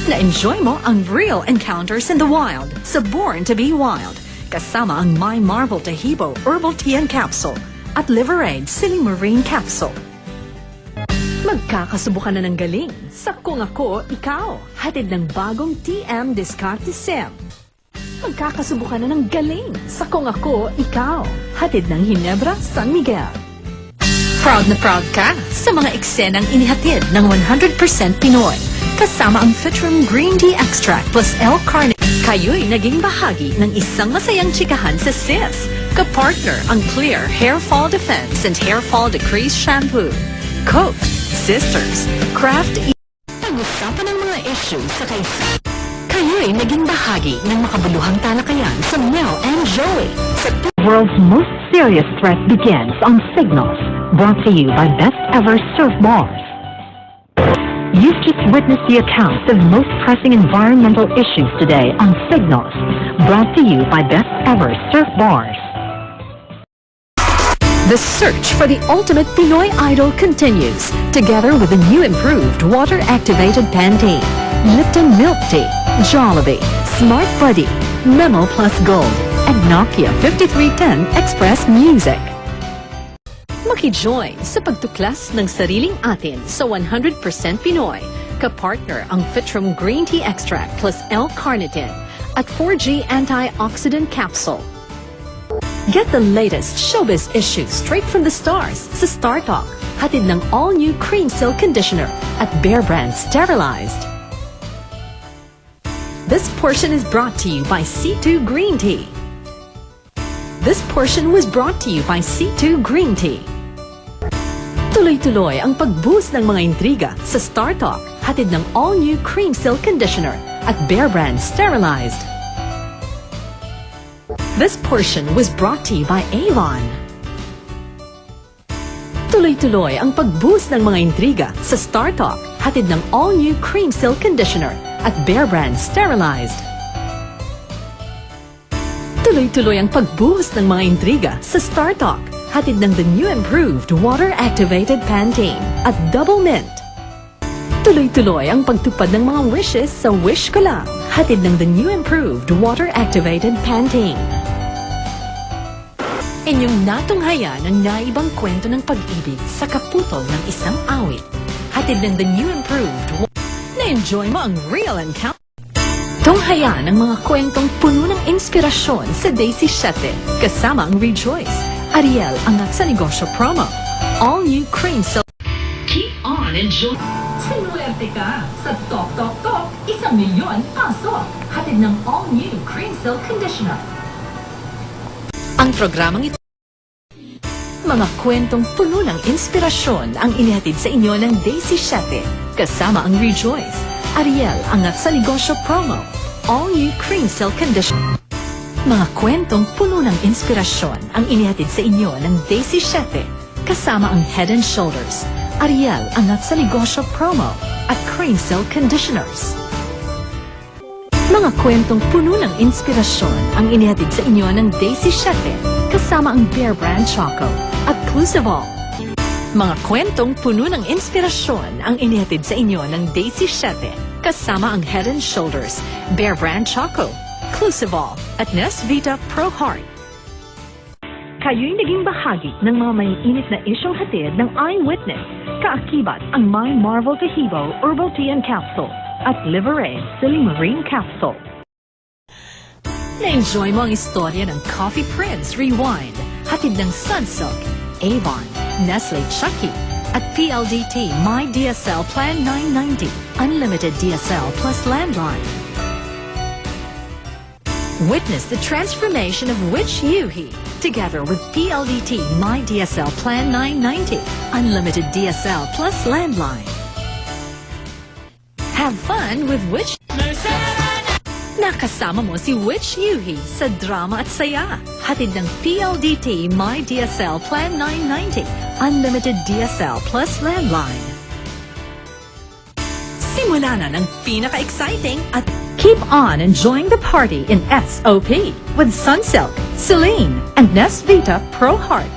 Na-enjoy mo ang real encounters in the wild sa Born to be Wild. Kasama ang My Marvel Tahibo Herbal Tea and Capsule at Liverade Silimarine Capsule. Magkakasubukan na ng galing sa Kung Ako, Ikaw. Hatid ng bagong TM Discarte Sale. Magkakasubukan na ng galing sa Kung Ako, Ikaw. Hatid ng Ginebra, San Miguel. Proud na proud ka sa mga eksenang inihatid ng 100% Pinoy. Kasama ang Fitrum Green Tea Extract plus L-Carnitine. Kayo'y naging bahagi ng isang masayang chikahan sa SIS. Kapartner ang Clear Hair Fall Defense and Hair Fall Decrease Shampoo. Coke, Sisters, Kraft. Pag-usapan ng mga issues sa kayo'y naging bahagi ng makabuluhang talakayan sa Mel and Joey. The world's most serious threat begins on Signals, brought to you by Best Ever Surf Bars. You've just witnessed the accounts of most pressing environmental issues today on Signals, brought to you by Best Ever Surf Bars. The search for the ultimate Pinoy idol continues, together with the new improved water-activated Pantene, Lipton Milk Tea, Jollibee, Smart Buddy, Memo Plus Gold, and Nokia 5310 Express Music. Maki-join sa pagtuklas ng sariling atin sa 100% Pinoy. Kapartner ang Fitrum Green Tea Extract plus L-Carnitine at 4G Antioxidant Capsule. Get the latest showbiz issues straight from the stars sa Star Talk. Hatid ng all-new Cream Silk Conditioner at Bear Brand Sterilized. This portion is brought to you by C2 Green Tea. This portion was brought to you by C2 Green Tea. Tuloy-tuloy ang pag-boost ng mga intriga sa Star Talk. Hatid ng all-new Cream Silk Conditioner at Bear Brand Sterilized. This portion was brought to you by Avon. Tuloy-tuloy ang pag-boost ng mga intriga sa Star Talk. Hatid ng all-new Cream Silk Conditioner at Bear Brand Sterilized. Tuloy-tuloy ang pag-boost ng mga intriga sa Star Talk. Hatid ng the new improved water-activated Pantene at Double Mint. Tuloy-tuloy ang pagtupad ng mga wishes sa Wish Ko Lang. Hatid ng the new improved water-activated Pantene. Inyong natunghayan ang naibang kwento ng pag-ibig sa kaputol ng isang awit. Hatid ng the new improved. Na-enjoy mo ang real encounter. Tunghayan ang mga kwentong puno ng inspirasyon sa Daisy 7. Kasama ang Rejoice, Ariel Angat sa Negosyo Promo, All New Cream Silk. Keep on enjoy. Sinuwerte ka sa Tok Tok Tok, 1 milyon pasok. Hatid ng All New Cream Silk Conditioner. Ang programang ito, mga kwentong puno ng inspirasyon ang inihatid sa inyo ng Daisy 7. Kasama ang Rejoice, Ariel Angat sa Negosyo Promo, All New Cream Silk Conditioner. Mga kwentong puno ng inspirasyon ang inihatid sa inyo ng Daisy 7. Kasama ang Head and Shoulders, Ariel Angat sa Negosyo Promo at Cream Silk Conditioners. Mga kwentong puno ng inspirasyon ang inihatid sa inyo ng Daisy 7. Kasama ang Bear Brand Choco at Clusivol. Mga kwentong puno ng inspirasyon ang inihatid sa inyo ng Daisy 7. Kasama ang Head and Shoulders, Bear Brand Choco, Clusivol at Nesvita Pro Heart. Kayo'y naging bahagi ng mga maiinit na isyong hatid ng Eyewitness. Kaakibat ang My Marvel Tahibo Herbal Tea and Capsule at Liverade Silimarine Capsule. Na-enjoy mo ang istorya ng Coffee Prince Rewind. Hatid ng Sunsilk, Avon, Nestle Chucky at PLDT My DSL Plan 990. Unlimited DSL plus landline. Witness the transformation of Which Yuhi, together with PLDT My DSL Plan 990, Unlimited DSL plus landline. Have fun with Which... Nakasama mo si Which Yuhi sa drama at saya. Hatid ng PLDT My DSL Plan 990, Unlimited DSL plus landline. Simula na ng pinaka-exciting at keep on enjoying the party in SOP with Sunsilk, Celine, and Nesvita Pro Heart.